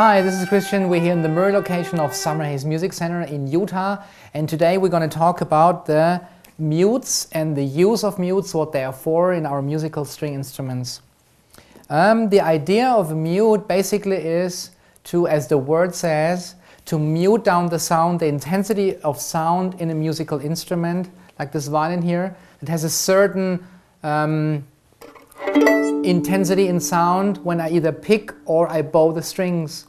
Hi, this is Christian. We're here in the Murray location of Summerhays Music Center in Utah, and today we're going to talk about the mutes and the use of mutes, what they are for in our musical string instruments. The idea of a mute basically is to, as the word says, to mute down the sound, the intensity of sound in a musical instrument, like this violin here. It has a certain intensity in sound when I either pick or I bow the strings.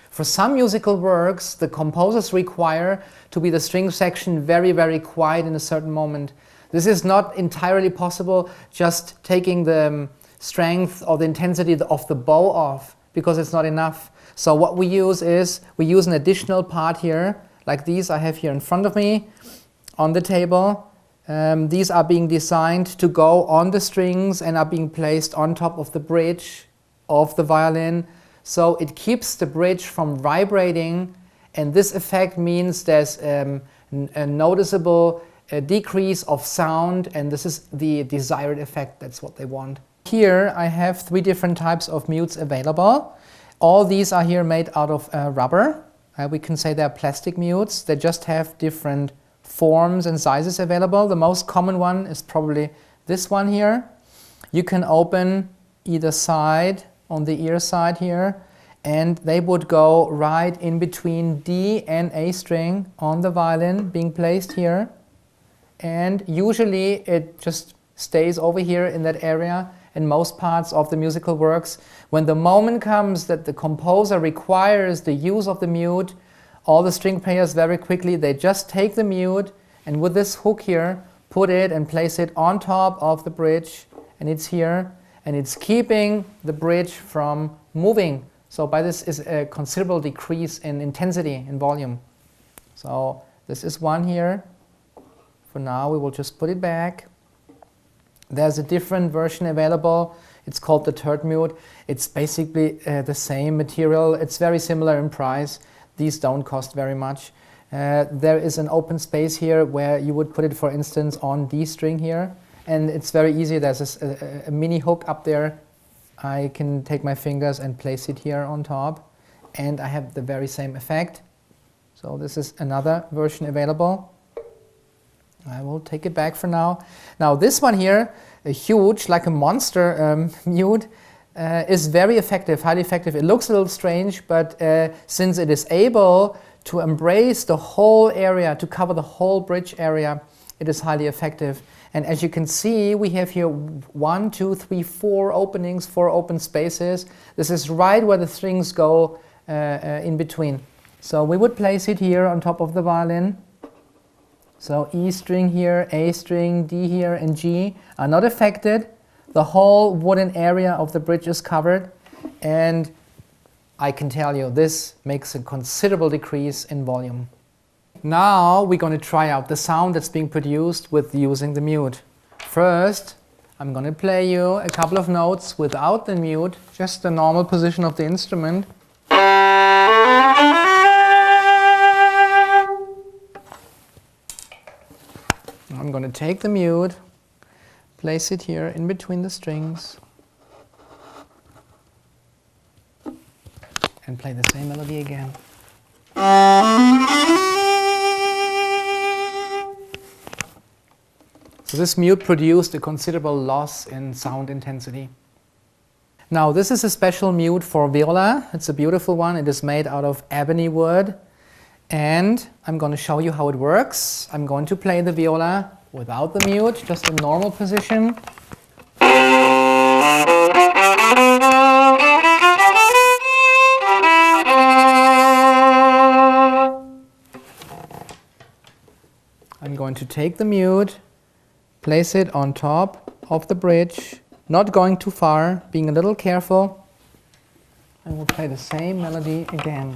For some musical works, the composers require to be the string section very, very quiet in a certain moment. This is not entirely possible just taking the strength or the intensity of the bow off, because it's not enough. So what we use is, we use an additional part here, like these I have here in front of me on the table. These are being designed to go on the strings and are being placed on top of the bridge of the violin. So it keeps the bridge from vibrating, and this effect means there's a noticeable decrease of sound, and this is the desired effect. That's what they want. Here I have 3 different types of mutes available. All these are here made out of rubber. We can say they're plastic mutes. They just have different forms and sizes available. The most common one is probably this one here. You can open either side on the ear side here, and they would go right in between D and A string on the violin being placed here, and usually it just stays over here in that area in most parts of the musical works. When the moment comes that the composer requires the use of the mute, all the string players very quickly, they just take the mute and with this hook here, put it and place it on top of the bridge, and it's here, and it's keeping the bridge from moving. So by this is a considerable decrease in intensity, in volume. So this is one here. For now we will just put it back. There's a different version available. It's called the third mute. It's basically the same material. It's very similar in price. These don't cost very much. There is an open space here where you would put it, for instance, on D string here. And it's very easy. There's a mini hook up there. I can take my fingers and place it here on top. And I have the very same effect. So this is another version available. I will take it back for now. Now this one here, a huge, like a monster mute, is very effective, highly effective. It looks a little strange, but since it is able to embrace the whole area, to cover the whole bridge area, it is highly effective. And as you can see, we have here 1, 2, 3, 4 openings, 4 open spaces. This is right where the strings go in between. So we would place it here on top of the violin. So E string here, A string, D here, and G are not affected. The whole wooden area of the bridge is covered, and I can tell you this makes a considerable decrease in volume. Now we're going to try out the sound that's being produced with using the mute. First, I'm going to play you a couple of notes without the mute, just the normal position of the instrument. I'm going to take the mute, place it here in between the strings, and play the same melody again. So this mute produced a considerable loss in sound intensity. Now this is a special mute for viola. It's a beautiful one. It is made out of ebony wood. And I'm going to show you how it works. I'm going to play the viola without the mute, just in normal position. I'm going to take the mute, place it on top of the bridge, not going too far, being a little careful, and we'll play the same melody again.